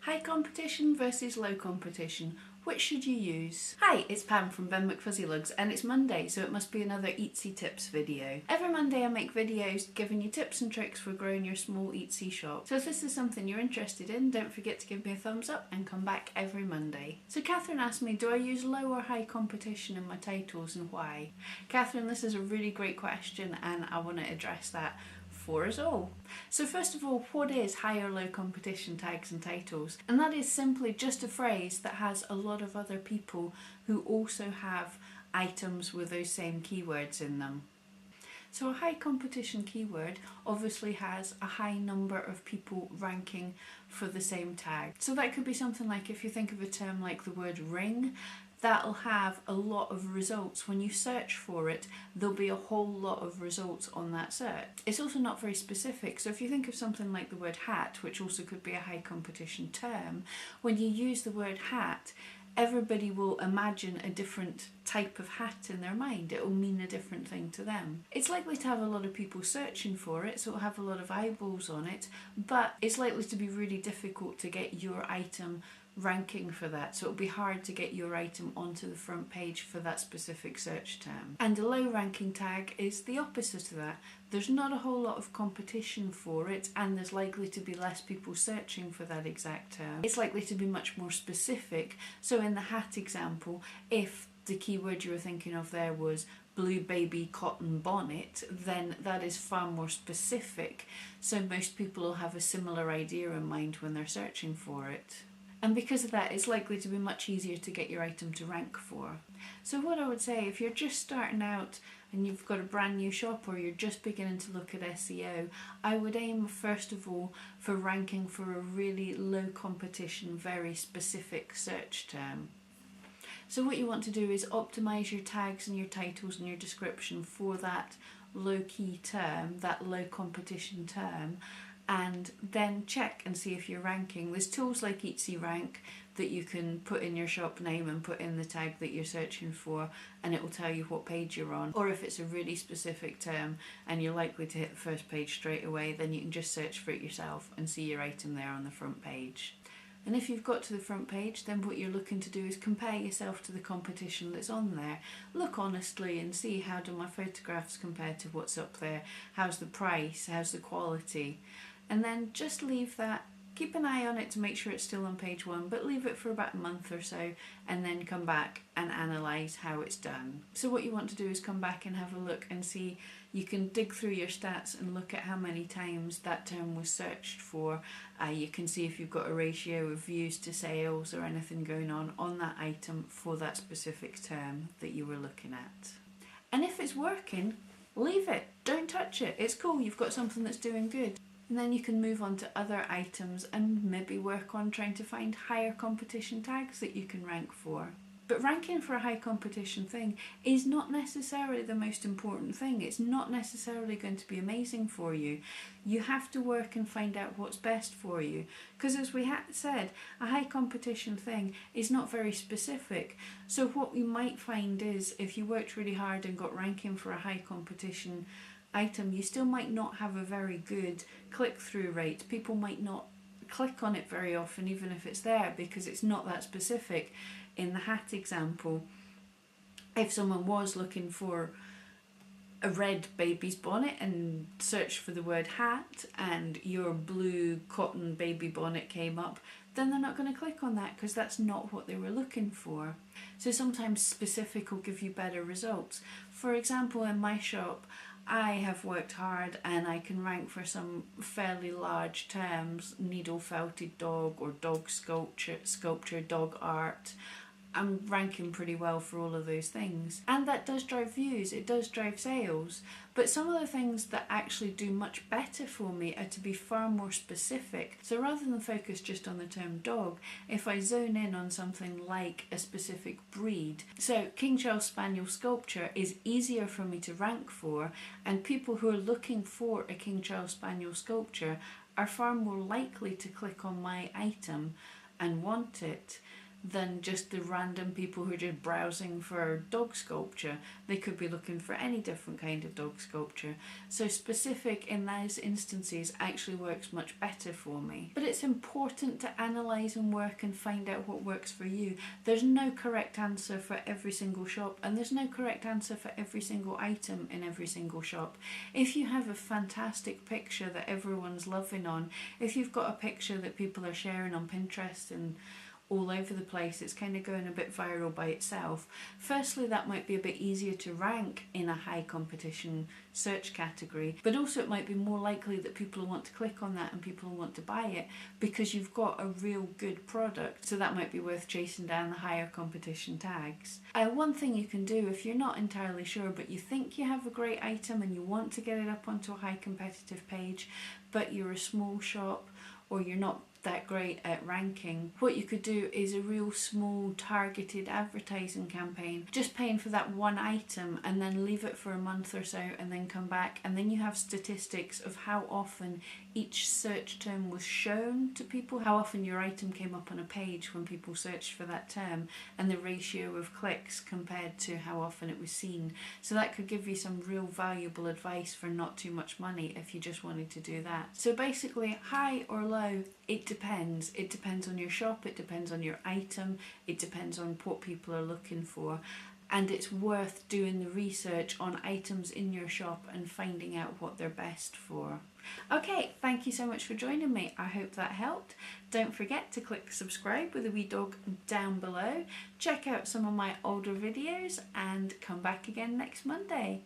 High competition versus low competition. Which should you use? Hi, it's Pam from Ben McFuzzyLugs and it's Monday, so it must be another Etsy tips video. Every Monday I make videos giving you tips and tricks for growing your small Etsy shop. So if this is something you're interested in, don't forget to give me a thumbs up and come back every Monday. So Catherine asked me, do I use low or high competition in my titles and why? Catherine, this is a really great question and I want to address that for us all. So first of all, what is high or low competition tags and titles? And that is simply just a phrase that has a lot of other people who also have items with those same keywords in them. So a high competition keyword obviously has a high number of people ranking for the same tag. So that could be something like, if you think of a term like the word ring, that'll have a lot of results. When you search for it, there'll be a whole lot of results on that search. It's also not very specific, so if you think of something like the word hat, which also could be a high competition term, when you use the word hat, everybody will imagine a different type of hat in their mind. It will mean a different thing to them. It's likely to have a lot of people searching for it, so it'll have a lot of eyeballs on it, but it's likely to be really difficult to get your item ranking for that, so it'll be hard to get your item onto the front page for that specific search term. And a low ranking tag is the opposite of that. There's not a whole lot of competition for it and there's likely to be less people searching for that exact term. It's likely to be much more specific. So in the hat example, if the keyword you were thinking of there was blue baby cotton bonnet, then that is far more specific, so most people will have a similar idea in mind when they're searching for it. And because of that, it's likely to be much easier to get your item to rank for. So what I would say, if you're just starting out and you've got a brand new shop or you're just beginning to look at SEO, I would aim first of all for ranking for a really low competition, very specific search term. So what you want to do is optimize your tags and your titles and your description for that low key term, that low competition term, and then check and see if you're ranking. There's tools like Etsy Rank that you can put in your shop name and put in the tag that you're searching for, and it will tell you what page you're on. Or if it's a really specific term and you're likely to hit the first page straight away, then you can just search for it yourself and see your item there on the front page. And if you've got to the front page, then what you're looking to do is compare yourself to the competition that's on there. Look honestly and see, how do my photographs compare to what's up there? How's the price? How's the quality? And then just leave that, keep an eye on it to make sure it's still on page one, but leave it for about a month or so and then come back and analyse how it's done. So what you want to do is come back and have a look and see, you can dig through your stats and look at how many times that term was searched for. You can see if you've got a ratio of views to sales or anything going on that item for that specific term that you were looking at. And if it's working, leave it, don't touch it. It's cool, you've got something that's doing good. And then you can move on to other items and maybe work on trying to find higher competition tags that you can rank for. But ranking for a high competition thing is not necessarily the most important thing. It's not necessarily going to be amazing for you. You have to work and find out what's best for you. Because as we said, a high competition thing is not very specific. So what you might find is, if you worked really hard and got ranking for a high competition item, you still might not have a very good click-through rate. People might not click on it very often, even if it's there, because it's not that specific. In the hat example, if someone was looking for a red baby's bonnet and searched for the word hat and your blue cotton baby bonnet came up, then they're not going to click on that because that's not what they were looking for. So sometimes specific will give you better results. For example, in my shop, I have worked hard and I can rank for some fairly large terms: needle felted dog or dog sculpture, dog art. I'm ranking pretty well for all of those things. And that does drive views, it does drive sales. But some of the things that actually do much better for me are to be far more specific. So rather than focus just on the term dog, if I zone in on something like a specific breed. So King Charles Spaniel sculpture is easier for me to rank for, and people who are looking for a King Charles Spaniel sculpture are far more likely to click on my item and want it than just the random people who are just browsing for dog sculpture. They could be looking for any different kind of dog sculpture. So specific in those instances actually works much better for me. But it's important to analyse and work and find out what works for you. There's no correct answer for every single shop, and there's no correct answer for every single item in every single shop. If you have a fantastic picture that everyone's loving on, if you've got a picture that people are sharing on Pinterest and all over the place, it's kind of going a bit viral by itself. Firstly, that might be a bit easier to rank in a high competition search category, but also it might be more likely that people will want to click on that and people will want to buy it because you've got a real good product. So that might be worth chasing down the higher competition tags. One thing you can do if you're not entirely sure but you think you have a great item and you want to get it up onto a high competitive page, but you're a small shop or you're not that great at ranking, what you could do is a real small targeted advertising campaign, just paying for that one item and then leave it for a month or so and then come back, and then you have statistics of how often each search term was shown to people, how often your item came up on a page when people searched for that term, and the ratio of clicks compared to how often it was seen. So that could give you some real valuable advice for not too much money if you just wanted to do that. So basically, high or low, it depends. It depends on your shop, it depends on your item, it depends on what people are looking for. And it's worth doing the research on items in your shop and finding out what they're best for. Okay, thank you so much for joining me. I hope that helped. Don't forget to click subscribe with a wee dog down below. Check out some of my older videos and come back again next Monday.